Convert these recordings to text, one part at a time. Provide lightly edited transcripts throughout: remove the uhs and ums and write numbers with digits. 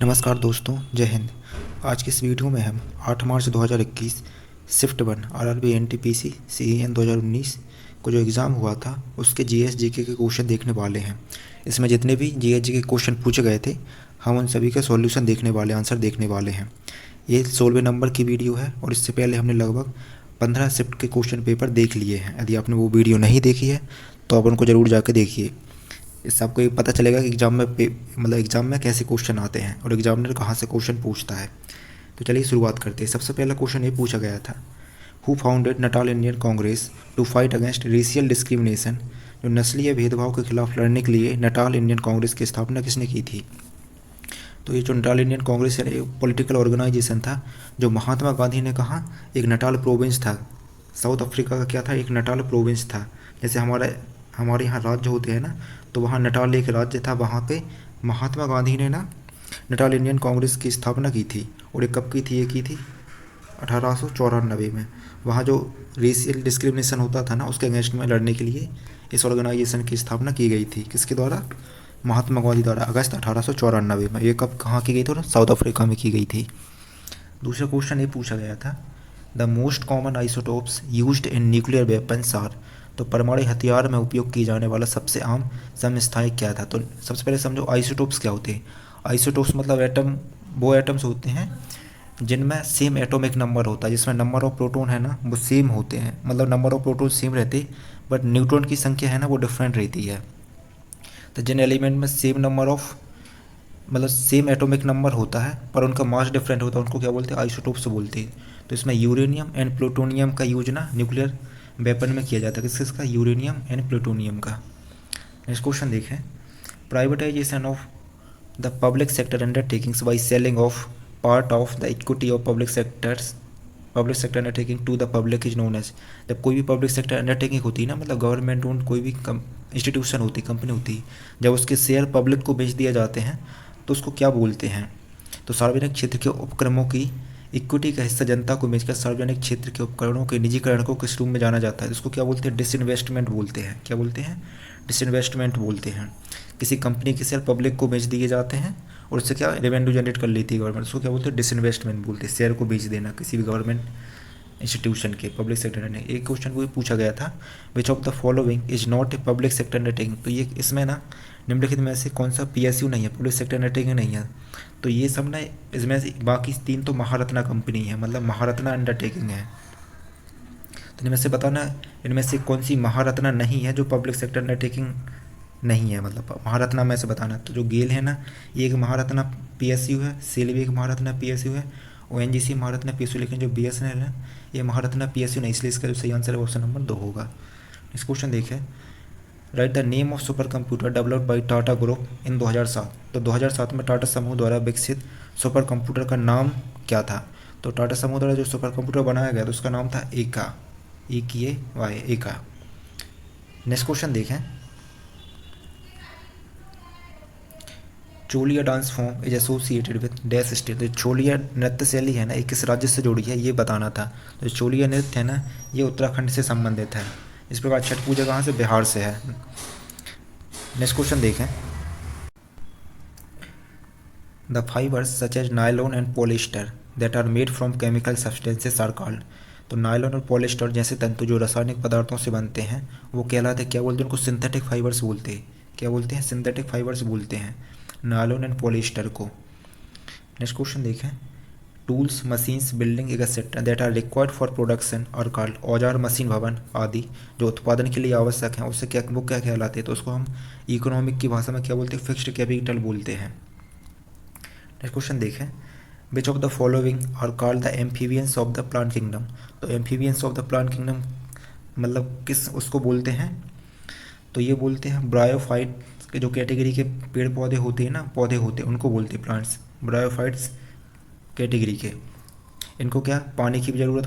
नमस्कार दोस्तों, जय हिंद। आज की इस वीडियो में हम 8 मार्च 2021 शिफ्ट 1 आरआरबी एनटीपीसी सीईएन 2019 को जो एग्ज़ाम हुआ था उसके जीएस जीके के क्वेश्चन देखने वाले हैं। इसमें जितने भी जीएस जीके क्वेश्चन पूछे गए थे हम उन सभी का सॉल्यूशन देखने वाले, आंसर देखने वाले हैं। ये 16वें नंबर की वीडियो है और इससे पहले हमने लगभग 15 शिफ्ट के क्वेश्चन पेपर देख लिए हैं। यदि आपने वो वीडियो नहीं देखी है तो आप उनको ज़रूर जाके देखिए। इससे आपको ये पता चलेगा कि एग्ज़ाम में कैसे क्वेश्चन आते हैं और एग्जामिनर कहाँ से क्वेश्चन पूछता है। तो चलिए शुरुआत करते हैं। सबसे पहला क्वेश्चन ये पूछा गया था, who founded Natal Indian Congress to fight against racial discrimination. जो नस्लीय भेदभाव के खिलाफ लड़ने के लिए नटाल इंडियन कांग्रेस की स्थापना किसने की थी? तो ये जो नटाल इंडियन कांग्रेस है एक पॉलिटिकल ऑर्गेनाइजेशन था जो महात्मा गांधी ने कहा एक नटाल प्रोविंस था। साउथ अफ्रीका का क्या था? एक नटाल प्रोविंस था। जैसे हमारे यहाँ राज्य होते हैं ना, तो वहाँ नटाल एक राज्य था। वहाँ पे महात्मा गांधी ने ना नटाल इंडियन कांग्रेस की स्थापना की थी। और ये कब की थी? ये की थी 1894 में। वहाँ जो रेशियल डिस्क्रिमिनेशन होता था ना उसके अगेंस्ट में लड़ने के लिए इस ऑर्गेनाइजेशन की स्थापना की गई थी। किसके द्वारा? महात्मा गांधी द्वारा, अगस्त 1894 में। ये कब कहाँ की गई थी? साउथ अफ्रीका में की गई थी। दूसरा क्वेश्चन ये पूछा गया था, the most common isotopes used in nuclear weapons are. तो परमाणु हथियार में उपयोग की जाने वाला सबसे आम समस्थानिक क्या था? तो सबसे पहले समझो आइसोटोप्स क्या होते हैं। आइसोटोप्स मतलब एटम, वो एटम्स होते हैं जिनमें सेम एटॉमिक नंबर होता है, जिसमें नंबर ऑफ प्रोटॉन है ना वो सेम होते हैं। मतलब नंबर ऑफ प्रोटॉन सेम रहते बट न्यूट्रॉन की संख्या है ना वो डिफरेंट रहती है। तो जिन एलिमेंट में सेम नंबर ऑफ मतलब सेम एटॉमिक नंबर होता है पर उनका मास डिफरेंट होता है उनको क्या बोलते हैं? आइसोटोप्स बोलते हैं। तो इसमें यूरेनियम एंड प्लूटोनियम का यूज ना न्यूक्लियर वेपन में किया जाता है। किसका? यूरेनियम एंड प्लूटोनियम का। नेक्स्ट क्वेश्चन देखें, privatisation of the public sector undertakings by selling off part of the equity of public sector undertaking to the public is known as. जब कोई भी पब्लिक सेक्टर अंडरटेकिंग होती है ना, मतलब government own कोई भी इंस्टीट्यूशन होती, कंपनी होती, जब उसके शेयर पब्लिक को बेच दिए जाते हैं तो उसको क्या बोलते हैं? तो सार्वजनिक क्षेत्र के उपक्रमों की इक्विटी का हिस्सा जनता को बेचकर सार्वजनिक क्षेत्र के उपकरणों के निजीकरण को किस रूप में जाना जाता है? इसको क्या बोलते हैं? डिसइन्वेस्टमेंट बोलते हैं। क्या बोलते हैं? डिसइन्वेस्टमेंट बोलते हैं। किसी कंपनी के शेयर पब्लिक को बेच दिए जाते हैं और उससे क्या रेवेन्यू जनरेट कर लेती है गवर्नमेंट, उसको क्या बोलते हैं? डिसइन्वेस्टमेंट बोलते हैं। शेयर को बेच देना किसी भी गवर्नमेंट इंस्टीट्यूशन के, पब्लिक सेक्टर ने। एक क्वेश्चन को पूछा गया था, विच of the following is not a public sector undertaking. तो ये इसमें ना निम्नलिखित में से कौन सा पीएसयू नहीं है, पब्लिक सेक्टर अंडरटेकिंग नहीं है? तो ये सब ना इसमें से बाकी 3 तो महारत्ना कंपनी है, मतलब महारत्ना अंडरटेकिंग है। तो इनमें से बताना इनमें से कौन सी महारत्ना नहीं है जो पब्लिक सेक्टर अंडरटेकिंग नहीं है, मतलब महारत्ना में से बताना। तो जो गेल है ना ये एक महारत्ना पीएसयू है, सेल भी एक महारत्ना पीएसयू है, ओएनजीसी महारत्ना पीएसयू, लेकिन जो बीएसएनएल है ये महारत्ना पीएसयू नहीं, इसलिए इसका जो सही आंसर है ऑप्शन नंबर 2 होगा। नेक्स्ट क्वेश्चन देखें, right the name of super computer developed by Tata group in 2007। तो 2007 में टाटा समूह द्वारा विकसित सुपर कंप्यूटर का नाम क्या था? तो टाटा समूह द्वारा जो सुपर कंप्यूटर बनाया गया तो उसका नाम था एका, EKA एका। नेक्स्ट क्वेश्चन देखें, चोलिया dance form is associated with dash state. तो चोलिया नृत्य शैली है ना ये किस राज्य से जुड़ी है ये बताना था। तो चोलिया नृत्य है ना ये उत्तराखंड से संबंधित है। इस प्रकार छठ पूजा कहाँ से? बिहार से है। नेक्स्ट क्वेश्चन देखें, the fibres such as nylon and polyester that are made from chemical substances are called. तो नायलॉन और पॉलिस्टर जैसे तंतु जो रासायनिक पदार्थों से बनते हैं वो कहलाते हैं, क्या बोलते हैं उनको? सिंथेटिक फाइबर्स बोलते हैं। क्या बोलते हैं? सिंथेटिक फाइबर्स बोलते हैं नायलॉन एंड पॉलिस्टर को। नेक्स्ट क्वेश्चन देखें, tools machines building etcetera that are required for production are called. औजार मशीन भवन आदि जो उत्पादन के लिए आवश्यक हैं उससे क्या वो क्या कहलाते हैं? तो उसको हम इकोनॉमिक की भाषा में क्या बोलते हैं? फिक्स्ड कैपिटल बोलते हैं। नेक्स्ट क्वेश्चन देखें, which of the following are called the amphibians of the plant kingdom. तो amphibians of the plant kingdom मतलब किस उसको बोलते हैं? तो ये बोलते हैं ब्रायोफाइट के जो कैटेगरी के पेड़ पौधे होते हैं ना, पौधे होते हैं उनको बोलते हैं प्लांट्स, ब्रायोफाइट्स कैटेगरी के। इनको क्या पानी की भी ज़रूरत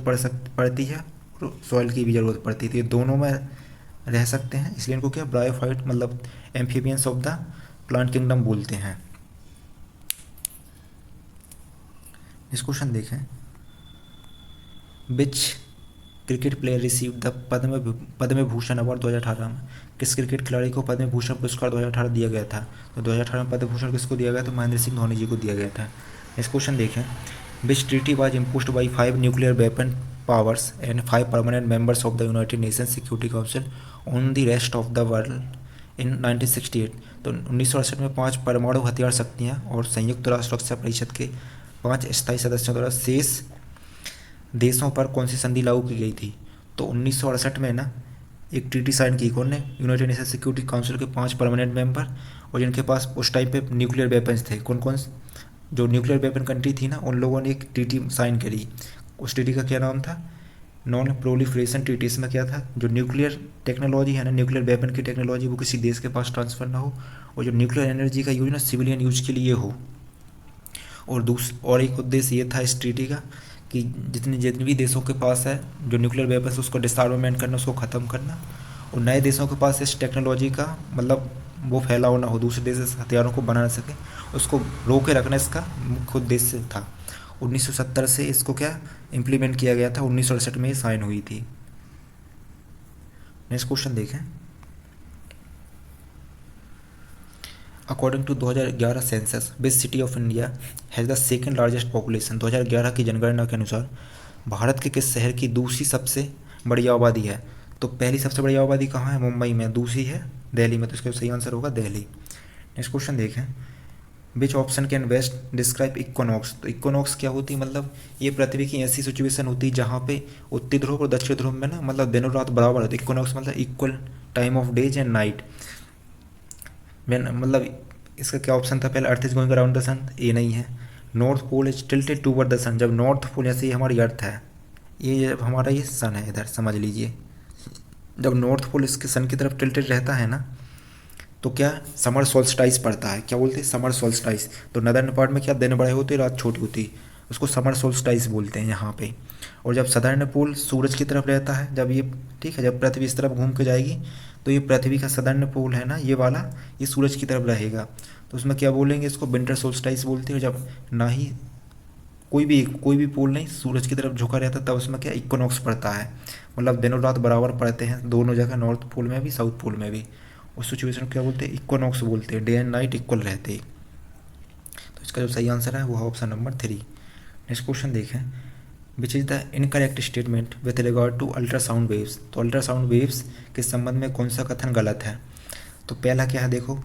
पड़ती है और सॉइल की भी ज़रूरत पड़ती है, तो ये दोनों में रह सकते हैं, इसलिए इनको क्या ब्रायोफाइट मतलब amphibians of the plant kingdom बोलते हैं। इस क्वेश्चन देखें, which cricket player receive the Padma Bhushan award 2018 में? किस क्रिकेट खिलाड़ी को पद्म भूषण पुरस्कार 2018 दिया गया था? तो 2018 में पद्म भूषण किसको दिया गया? तो महेंद्र सिंह धोनी जी को दिया गया था। नेक्स्ट क्वेश्चन देखें, which treaty was imposed by 5 nuclear weapon powers and 5 permanent members of the United Nations Security Council on the rest of the world in 1968? तो 1968 में 5 परमाणु हथियार शक्तियाँ और संयुक्त राष्ट्र सुरक्षा परिषद के 5 स्थायी सदस्यों द्वारा शेष देशों पर कौन सी संधि लागू की गई थी? तो 1968 में ना एक ट्रीटी साइन की, कौन ने? यूनाइटेड नेशन सिक्योरिटी काउंसिल के 5 परमानेंट मेंबर और जिनके पास उस टाइम पे न्यूक्लियर वेपन्स थे। कौन कौन? जो न्यूक्लियर वेपन कंट्री थी ना, उन लोगों ने एक ट्रीटी साइन करी। उस ट्रीटी का क्या नाम था? Non proliferation treaty. इसमें क्या था? जो न्यूक्लियर टेक्नोलॉजी है ना, न्यूक्लियर वेपन की टेक्नोलॉजी, वो किसी देश के पास ट्रांसफर ना हो, और जो न्यूक्लियर एनर्जी का यूज ना सिविलियन यूज के लिए हो। और एक उद्देश्य ये था इस ट्रीटी का कि जितने भी देशों के पास है जो न्यूक्लियर वेपन्स, उसको डिसआर्मामेंट करना, उसको ख़त्म करना, और नए देशों के पास इस टेक्नोलॉजी का मतलब वो फैलाव ना हो, दूसरे देश इस हथियारों को बना ना सके, उसको रोक के रखना इसका मुख्य उद्देश्य था। 1970 से इसको क्या इम्प्लीमेंट किया गया था, 1968 में ये साइन हुई थी। नेक्स्ट क्वेश्चन देखें, according to 2011 census which city of India has the second largest population? 2011 की जनगणना के अनुसार भारत के किस शहर की दूसरी सबसे बड़ी आबादी है? तो पहली सबसे बड़ी आबादी कहाँ है? मुंबई में। दूसरी है दिल्ली में, तो इसका सही आंसर होगा दिल्ली। नेक्स्ट क्वेश्चन देखें, which option can best describe equinox? तो इक्वनॉक्स क्या होती है? मतलब ये पृथ्वी की ऐसी सिचुएशन होती है जहाँ पे उत्तरी ध्रुव और दक्षिण ध्रुव में ना मतलब दिनों रात बराबर होती है। इक्वनॉक्स मतलब equal time of days and night. मतलब इसका क्या ऑप्शन था पहले? Earth is going around the sun, ये नहीं है। North pole is tilted toward the sun, जब नॉर्थ पोल जैसे ये हमारी अर्थ है, ये जब हमारा ये सन है, इधर समझ लीजिए, जब नॉर्थ पोल इसके सन की तरफ टिल्टेड रहता है ना, तो क्या समर सोल्स्टाइस पड़ता है। क्या बोलते हैं? Summer solstice. तो नदर्न पार्ट में क्या दिन बड़े होते, रात छोटी होती, उसको समर सोल्स्टाइस बोलते हैं यहाँ पे। और जब सदर्न पोल सूरज की तरफ रहता है, जब ये ठीक है, जब पृथ्वी इस तरफ घूम के जाएगी, तो ये पृथ्वी का सदर्न पोल है ना, ये वाला, ये सूरज की तरफ रहेगा, तो उसमें क्या बोलेंगे? इसको विंटर सोल्स्टाइस बोलते हैं। जब ना ही कोई भी पोल नहीं सूरज की तरफ झुका रहता, तब उसमें क्या इक्वनॉक्स पड़ता है। मतलब दिनों रात बराबर पड़ते हैं दोनों जगह, नॉर्थ पोल में भी साउथ पोल में भी। उस सिचुएशन को क्या बोलते हैं? इक्वनॉक्स बोलते हैं। डे एंड नाइट इक्वल रहते हैं। तो इसका जो सही आंसर है वो है ऑप्शन नंबर 3। नेक्स्ट क्वेश्चन देखें, which is the incorrect statement with regard to ultrasound waves? तो अल्ट्रासाउंड वेव्स के संबंध में कौन सा कथन गलत है? तो पहला क्या है, देखो,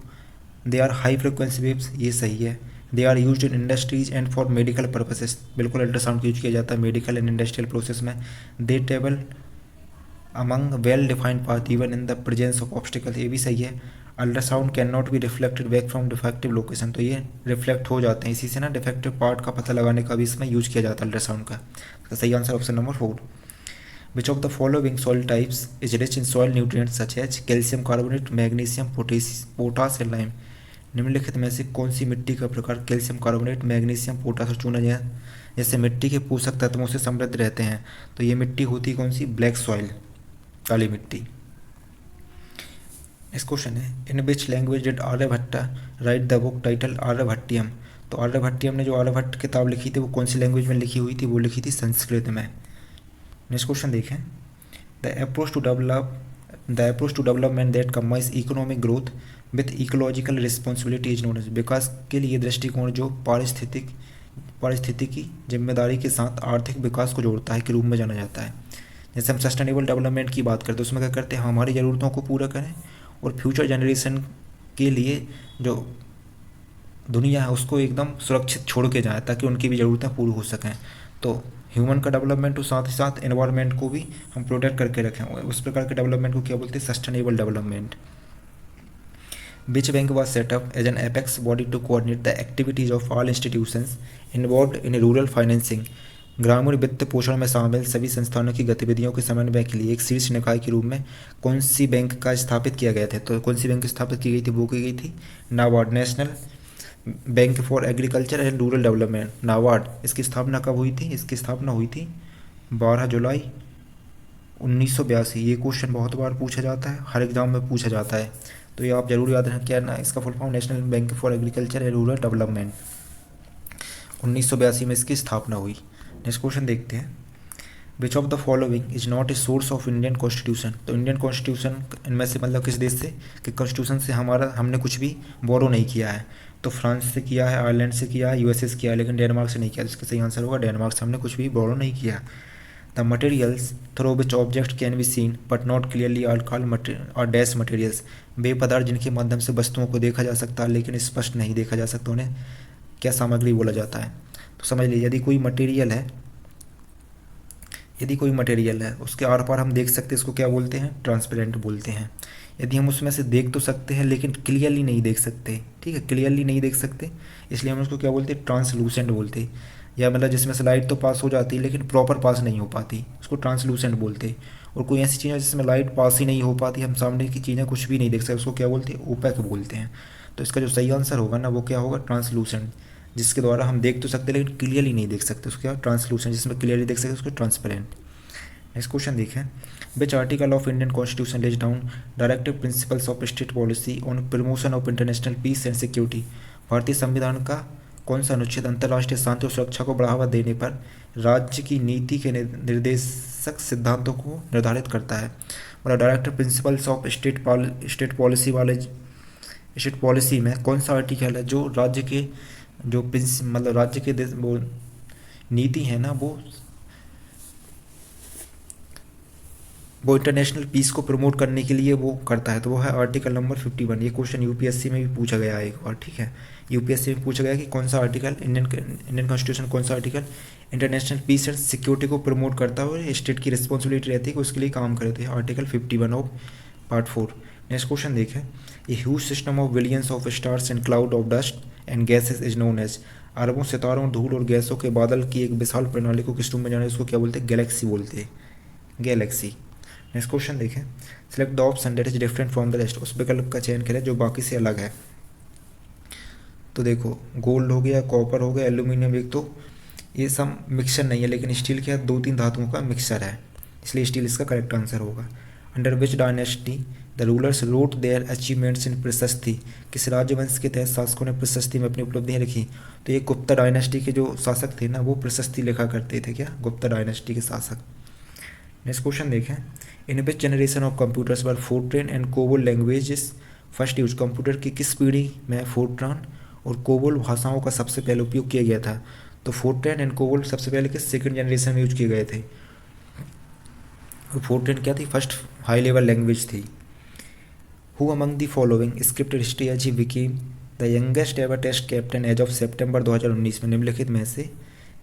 they are high frequency waves, ये सही है। They are use in industries and for medical purposes, बिल्कुल अल्ट्रासाउंड यूज किया जाता है मेडिकल एंड इंडस्ट्रियल प्रोसेस में। They travel among well defined path even in the presence of obstacle, ये भी सही है। Ultrasound can not be reflected back from defective location, तो ये रिफ्लेक्ट हो जाते हैं, इसी से ना डिफेक्टिव पार्ट का पता लगाने का भी इसमें यूज किया जाता है अल्ट्रासाउंड का। तो सही answer option number 4। Which of the following soil types is rich in soil nutrients such as calcium carbonate, magnesium, potash and lime? निम्नलिखित में से कौन सी मिट्टी का प्रकार कैल्शियम कार्बोनेट, मैग्नीशियम, पोटास और चूना जैसे मिट्टी के पोषक तत्वों से समृद्ध रहते हैं? तो ये मिट्टी होती कौन सी? ब्लैक सॉइल, काली मिट्टी। नेक्स्ट क्वेश्चन है, in which language did Aryabhatta write the book title Aryabhatiyam? तो आर्यभट्टियम ने जो आर्यभट्ट किताब लिखी थी वो कौन सी लैंग्वेज में लिखी हुई थी? वो लिखी थी संस्कृत में। नेक्स्ट क्वेश्चन देखें, the approach to development that combines economic growth with ecological responsibility is known as? विकास के लिए दृष्टिकोण जो पारिस्थितिकी जिम्मेदारी के साथ आर्थिक विकास को जोड़ता है के रूप में जाना जाता है। जैसे हम सस्टेनेबल डेवलपमेंट की बात करते हैं, उसमें क्या करते हैं? हमारी ज़रूरतों को पूरा करें और फ्यूचर जनरेशन के लिए जो दुनिया है उसको एकदम सुरक्षित छोड़ के जाए ताकि उनकी भी ज़रूरतें पूरी हो सकें। तो ह्यूमन का डेवलपमेंट और साथ ही साथ एनवायरनमेंट को भी हम प्रोटेक्ट करके रखें, उस प्रकार के डेवलपमेंट को क्या बोलते हैं? Sustainable development. Which bank was set up as an apex body to coordinate the activities of all institutions involved in rural financing? ग्रामीण वित्त पोषण में शामिल सभी संस्थानों की गतिविधियों के समन्वय के लिए एक शीर्ष निकाय के रूप में कौन सी बैंक का स्थापित किया गया था? तो कौन सी बैंक स्थापित की गई थी? वो की गई थी NABARD, national bank for agriculture and rural development, NABARD. इसकी स्थापना कब हुई थी? इसकी स्थापना हुई थी 12 जुलाई 1982। ये क्वेश्चन बहुत बार पूछा जाता है, हर एग्जाम में पूछा जाता है, तो ये आप जरूर याद रखें। क्या ना इसका full form? National bank for agriculture and rural development. 1982 में इसकी स्थापना हुई। नेक्स्ट क्वेश्चन देखते हैं, विच of the following is not a source of Indian constitution. तो इंडियन कॉन्स्टिट्यूशन इनमें से मतलब किस देश से कि कॉन्स्टिट्यूशन से हमने कुछ भी बोरो नहीं किया है। तो फ्रांस से किया है, आयरलैंड से किया है, यूएसए से किया है, लेकिन डेनमार्क से नहीं किया। इसका सही आंसर होगा डेनमार्क से हमने कुछ भी बोरो नहीं किया। The materials through which object can be seen but not clearly are called और डैश मटेरियल्स। वे पदार्थ जिनके माध्यम से वस्तुओं को देखा जा सकता है लेकिन स्पष्ट नहीं देखा जा सकता, उन्हें क्या सामग्री बोला जाता है। तो समझ लीजिए, यदि कोई मटेरियल है उसके आर पार हम देख सकते हैं, इसको क्या बोलते हैं, ट्रांसपेरेंट बोलते हैं। यदि हम उसमें से देख तो सकते हैं लेकिन क्लियरली नहीं देख सकते, ठीक है, क्लियरली नहीं देख सकते, इसलिए हम उसको क्या बोलते हैं, ट्रांसलूसेंट बोलते हैं। या मतलब जिसमें से लाइट तो पास हो जाती है लेकिन प्रॉपर पास नहीं हो पाती, उसको ट्रांसलूसेंट बोलते हैं। और कोई ऐसी चीज़ है जिसमें लाइट पास ही नहीं हो पाती, हम सामने की चीज़ें कुछ भी नहीं देख सकते, उसको क्या बोलते हैं, ओपेक बोलते हैं। तो इसका जो सही आंसर होगा ना वो क्या होगा, ट्रांसलूसेंट, जिसके द्वारा हम देख तो सकते लेकिन क्लियरली नहीं देख सकते, उसको क्या, ट्रांसलूसेंट, जिसमें क्लियरली देख सकते उसको ट्रांसपेरेंट। नेक्स्ट क्वेश्चन देखें, which article of Indian constitution lays down directive principles of state policy on promotion of international peace and security. भारतीय संविधान का कौन सा अनुच्छेद अंतर्राष्ट्रीय शांति और सुरक्षा को बढ़ावा देने पर राज्य की नीति के निर्देशक सिद्धांतों को निर्धारित करता है। मतलब directive principles of state policy में कौन सा आर्टिकल है जो राज्य के जो मतलब राज्य के वो नीति है ना वो इंटरनेशनल पीस को प्रमोट करने के लिए वो करता है। तो वो है आर्टिकल नंबर 51। ये क्वेश्चन यूपीएससी में भी पूछा गया है एक बार, ठीक है, यूपीएससी में पूछा गया कि कौन सा आर्टिकल इंडियन कॉन्स्टिट्यूशन कौन सा article international peace and security को प्रमोट करता है और स्टेट की रिस्पॉन्सिबिलिटी रहती है कि उसके लिए काम करे। तो article 51 of part 4। Next question देखें, a huge system of billions of stars and cloud of dust and gases is known as. अरबों सितारों, धूल और गैसों के बादल की एक विशाल प्रणाली को किस रूप में जाना है, उसको क्या बोलते हैं, गैलेक्सी बोलते हैं, गैलेक्सी। नेक्स्ट क्वेश्चन देखें, select the option that is different from the rest. उस विकल्प का चयन करें जो बाकी से अलग है। तो देखो, गोल्ड हो गया, कॉपर हो गया, एल्यूमिनियम, एक तो ये सब मिक्सचर नहीं है लेकिन स्टील क्या है, 2-3 धातुओं का मिक्सचर है, इसलिए स्टील इसका करेक्ट आंसर होगा। Under which dynasty the rulers wrote their achievements in prashasti. किस राजवंश के तहत शासकों ने प्रशस्ति में अपनी उपलब्धियां लिखी। तो ये गुप्ता डायनेस्टी के जो शासक थे ना वो प्रशस्ति लिखा करते थे, क्या, गुप्ता डायनेस्टी के शासक। नेक्स्ट क्वेश्चन देखें, in which generation of computers were FORTRAN and COBOL languages first use. Computer की किस पीढ़ी में फोर्ट्रान और कोबोल भाषाओं का सबसे पहले उपयोग किया गया था। तो फोर्ट्रान एंड कोबोल सबसे पहले किस सेकंड जनरेशन में यूज किए गए थे। और फोर्ट्रान क्या थी, फर्स्ट हाई लेवल लैंग्वेज थी। Who among the following scripted history as he became the youngest ever test captain as of September 2019 में निम्नलिखित में से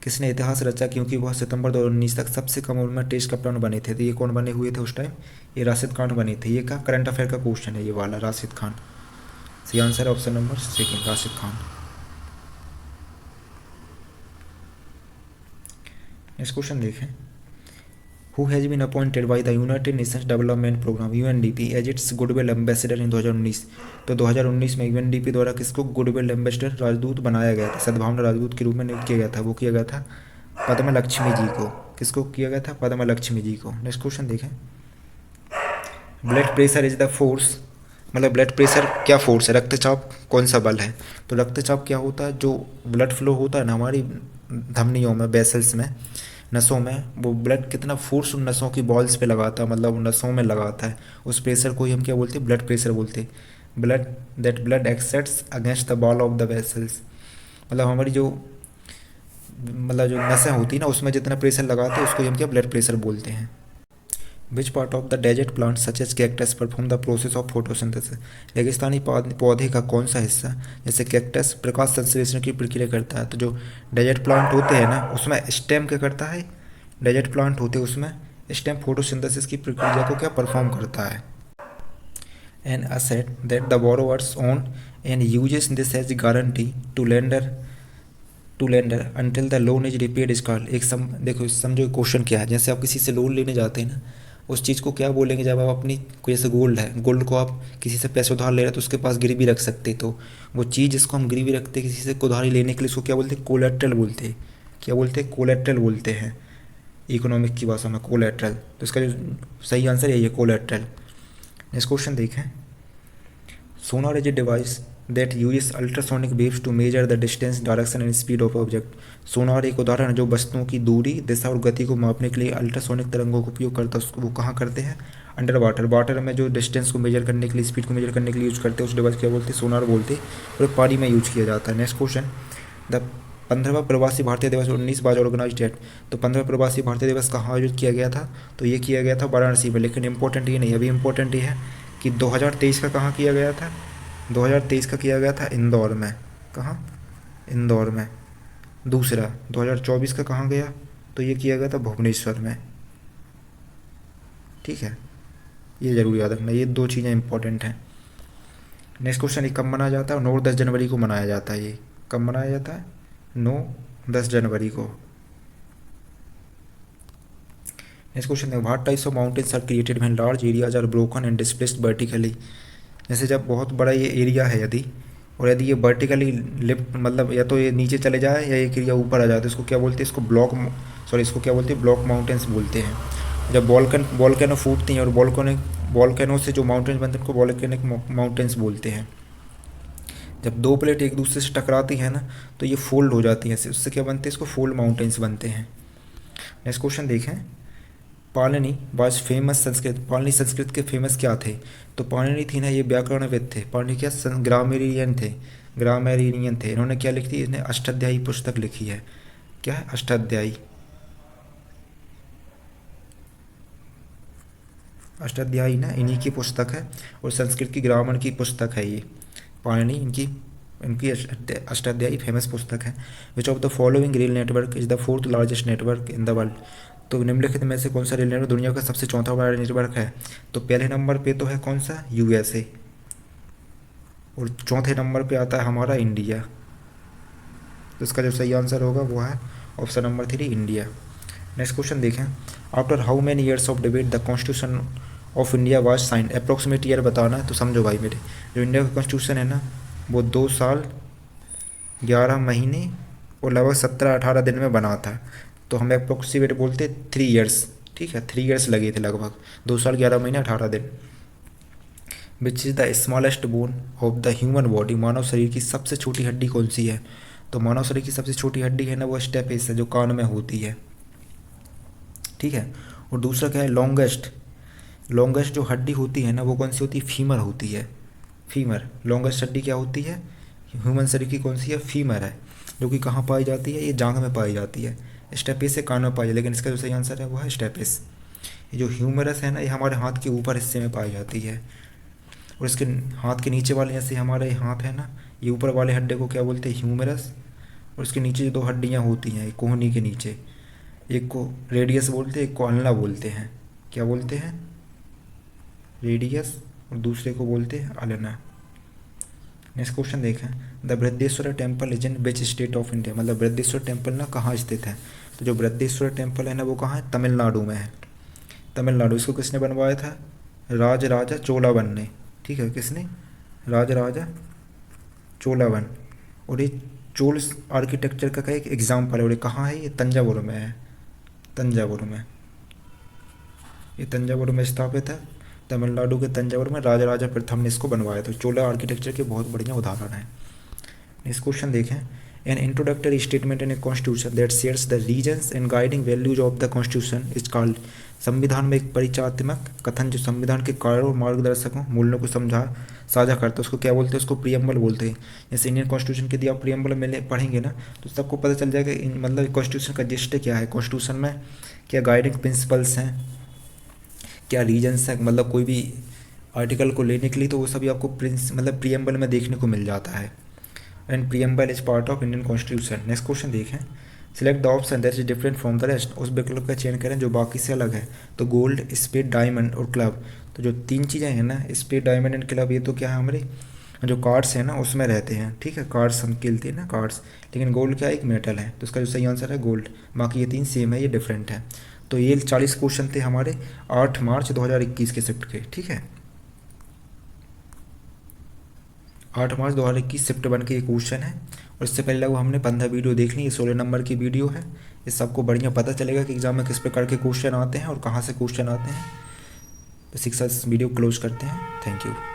किसने इतिहास रचा क्योंकि वह सितंबर 2019 तक सबसे कम उम्र में टेस्ट कप्तान बने थे। तो ये कौन बने हुए थे उस टाइम, ये राशिद खान बने थे। ये का करंट अफेयर का क्वेश्चन है ये वाला, राशिद खान। सही आंसर है option number 2, Rashid Khan. Next question देखें, who has been appointed by the United Nations Development Programme UNDP as its goodwill ambassador in 2019। तो 2019 में यूएनडीपी द्वारा किसको गुडविल एम्बेसडर, राजदूत बनाया गया था, सद्भावना राजदूत के रूप में नियुक्त किया गया था। वो किया गया था पद्म लक्ष्मी जी को। किसको किया गया था, पद्म लक्ष्मी जी को। नेक्स्ट क्वेश्चन देखें, blood pressure is the force, मतलब ब्लड प्रेशर क्या फोर्स है, रक्तचाप कौन सा बल है। तो रक्तचाप क्या होता है, जो ब्लड फ्लो होता है ना हमारी धमनियों में, वेसल्स में, नसों में, वो ब्लड कितना फोर्स उन नसों की बॉल्स पे लगाता है, मतलब उन नसों में लगाता है, उस प्रेशर को ही हम क्या बोलते हैं, ब्लड प्रेशर बोलते हैं। Blood exerts against the wall of the vessels, मतलब हमारी जो नसें होती है ना उसमें जितना प्रेशर लगाते हैं उसको हम क्या ब्लड प्रेशर बोलते हैं। Which part of the desert plant such as cactus perform the process of photosynthesis. रेगिस्तानी पौधे का कौन सा हिस्सा जैसे कैक्टस प्रकाश संश्लेषण की प्रक्रिया करता है। तो जो डेजर्ट प्लांट होते हैं ना उसमें स्टेम क्या करता है, डेजर्ट प्लांट होते हैं उसमें स्टेम फोटोसिंथेसिस की प्रक्रिया को क्या परफॉर्म करता है। An asset that the borrowers own and uses this as guarantee to lender until the loan is repaid is called. देखो समझो क्वेश्चन क्या है, जैसे आप किसी से लोन लेने जाते हैं ना उस चीज़ को क्या बोलेंगे, जब आप अपनी कोई जैसे गोल्ड है, गोल्ड को आप किसी से पैसे उधार ले रहे हैं तो उसके पास गिरवी रख सकते, तो वो चीज़ जिसको हम गिरवी रखते हैं किसी से उधारी लेने के लिए उसको क्या बोलते हैं, कोलेट्रल बोलते हैं। क्या बोलते हैं, कोलेट्रल बोलते हैं इकोनॉमिक की भाषा में, कोलेट्रल। तो इसका जो सही आंसर यही है, कोलेट्रल। नेक्स्ट क्वेश्चन देखें, sonar is a device that use ultrasonic waves to measure the distance, direction and speed of object. Sonar एक उदाहरण है जो वस्तुओं की दूरी, दिशा और गति को मापने के लिए अल्ट्रासोनिक तरंगों का उपयोग करता है। उसको वो कहाँ करते हैं? Under water. वाटर में जो डिस्टेंस को मेजर करने के लिए, स्पीड को मेजर करने के लिए यूज करते हैं उस डिवाइस क्या बोलते हैं? सोनार बोलते हैं। और पानी में यूज किया जाता है। नेक्स्ट क्वेश्चन, द 15वां प्रवासी भारतीय दिवस 19 बार ऑर्गेनाइज डेट। तो 15वां प्रवासी भारतीय दिवस कहाँ आयोजित किया गया था? तो ये किया गया था वाराणसी में। लेकिन इंपॉर्टेंट ये नहीं, अभी इंपॉर्टेंट ये है कि 2023 का कहाँ किया गया था? 2023 का किया गया था इंदौर में। कहाँ? इंदौर में। दूसरा 2024 का कहाँ गया? तो ये किया गया था भुवनेश्वर में। ठीक है, ये जरूर याद रखना, ये दो चीज़ें इंपॉर्टेंट हैं। नेक्स्ट क्वेश्चन, ये कब मनाया जाता है? 9-10 जनवरी को मनाया जाता है। ये कब मनाया जाता है? 9-10 जनवरी को। नेक्स्ट क्वेश्चन है, what types of mountains are created when large areas are broken and displaced vertically. जैसे जब बहुत बड़ा ये एरिया है यदि, और यदि ये वर्टिकली लिफ्ट मतलब या तो ये नीचे चले जाए या एक एरिया ऊपर आ जाए तो इसको क्या बोलते हैं? इसको इसको क्या बोलते हैं? ब्लॉक माउंटेन्स बोलते हैं। जब वॉल्केनो फूटती हैं और वॉल्केनो से जो माउंटेन्स बनते हैं उनको वॉल्केनिक माउंटेन्स बोलते हैं। जब दो प्लेट एक दूसरे से टकराती हैं ना तो ये फोल्ड हो जाती हैं, उससे क्या बनते हैं? इसको फोल्ड माउंटेन्स बनते हैं। नेक्स्ट क्वेश्चन देखें, पाणिनि वाज फेमस संस्कृत। पाणिनि संस्कृत के फेमस क्या थे? तो पाणिनि थी ना, ये व्याकरणविद थे। पाणिनि क्या ग्रामेरियन थे, ग्रामेरियन थे। इन्होंने क्या लिखी थी? इन्हें अष्टाध्यायी पुस्तक लिखी है। क्या है? अष्टाध्यायी। अष्टाध्यायी ना इन्हीं की पुस्तक है और संस्कृत की ग्रामर की पुस्तक है ये। पाणिनि इनकी इनकी अष्टाध्यायी फेमस पुस्तक है। विच of the following rail network is the fourth largest network in the world. तो निम्नलिखित में से कौन सा रेल नेटवर्क दुनिया का सबसे चौथा बड़ा नेटवर्क है? तो पहले नंबर पे तो है कौन सा? यूएसए। और चौथे नंबर पे आता है हमारा इंडिया। तो इसका जो सही आंसर होगा वो है option number 3, India. Next question देखें, after how many years of debate the constitution of India was signed. Approximate year बताना है। तो समझो भाई मेरे, जो इंडिया का कॉन्स्टिट्यूशन है ना वो 2 साल 11 महीने और लगभग 17-18 दिन में बना था। तो हम अप्रोक्सीमेट बोलते 3 ईयर्स। ठीक है, 3 ईयर्स लगे थे, लगभग 2 साल 11 महीने 18 दिन। Which is the smallest bone of the human body. मानव शरीर की सबसे छोटी हड्डी कौन सी है? तो मानव शरीर की सबसे छोटी हड्डी है ना वो स्टेपेस है, जो कान में होती है। ठीक है, और दूसरा क्या है? लॉन्गेस्ट जो हड्डी होती है ना वो कौन सी होती है? फीमर होती है। फीमर लॉन्गेस्ट हड्डी क्या होती है? ह्यूमन शरीर की कौन सी है? फीमर है, जो कि कहाँ पाई जाती है? ये जांघ में पाई जाती है। स्टेपिस से कान में पाई जाती है, लेकिन इसका जो सही आंसर है वो है स्टेपिस। ये जो ह्यूमरस है ना ये हमारे हाथ के ऊपर हिस्से में पाई जाती है, और इसके हाथ के नीचे वाले जैसे हमारे हाथ है ना, ये ऊपर वाले हड्डे को क्या बोलते हैं? ह्यूमरस। और इसके नीचे जो 2 हड्डियाँ होती हैं कोहनी के नीचे, एक को रेडियस बोलते हैं, एक को अल्ना बोलते हैं। क्या बोलते हैं? रेडियस, और दूसरे को बोलते हैं अल्ना। नेक्स्ट क्वेश्चन देखें, the Brihadeeswara temple is in which state of India. मतलब बृहदेश्वर टेम्पल ना कहाँ स्थित है? तो जो बृहदेश्वर टेम्पल है ना वो कहाँ है? तमिलनाडु में है। तमिलनाडु। इसको किसने बनवाया था? राजा चोलावन ने। ठीक है, किसने? राजा चोलावन। और ये चोल आर्किटेक्चर का एक एग्जाम्पल है, और ये कहाँ है? ये तंजावुर में है। तंजावुर में, ये तंजावुर में स्थापित है। तमिलनाडु के तंजावुर में राजा प्रथम ने इसको बनवाया था। चोला आर्किटेक्चर के बहुत बढ़िया उदाहरण है। नेक्स्ट क्वेश्चन देखें, an introductory statement in a constitution that shares the reasons and guiding values of the constitution is called. संविधान में एक परिचयात्मक कथन जो संविधान के कार्यों और मार्गदर्शकों मूल्यों को साझा करता है उसको क्या बोलते हैं? उसको प्रियम्बल बोलते हैं। जैसे इंडियन कॉन्स्टिट्यूशन के यदि आप प्रियम्बल में पढ़ेंगे ना तो सबको पता चल जाएगा मतलब कॉन्स्टिट्यूशन का जिस्ट क्या है, कॉन्स्टिट्यूशन में क्या गाइडिंग प्रिंसिपल्स हैं, क्या रीजन्स है, मतलब कोई भी आर्टिकल को लेने के लिए तो वो सभी आपको मतलब प्रियम्बल में देखने को मिल जाता है। And preamble is part of Indian constitution. Next question देखें, select the option that is different from the rest. उस विकल्प का चयन करें जो बाकी से अलग है। तो गोल्ड, स्पेड, डायमंड और क्लब। तो जो 3 चीज़ें हैं ना, स्पेड, डायमंड एंड क्लब, ये तो क्या है हमारे जो कार्ड्स हैं ना उसमें रहते हैं। ठीक है, कार्ड्स हम खेलते हैं ना कार्ड्स, लेकिन गोल्ड क्या एक मेटल है, तो इसका जो सही आंसर है गोल्ड। बाकी ये 3 सेम है, ये डिफरेंट है। तो ये 40 क्वेश्चन थे हमारे 8 मार्च 2021 के शिफ्ट के। ठीक है, 8 मार्च 2021 शिफ्ट 1 के ये क्वेश्चन है। और इससे पहले लगभग हमने 15 वीडियो देख ली। ये 16 नंबर की वीडियो है। इस सबको बढ़िया पता चलेगा कि एग्जाम में किस प्रकार के क्वेश्चन आते हैं और कहाँ से क्वेश्चन आते हैं। तो शिक्षा वीडियो क्लोज करते हैं। Thank you.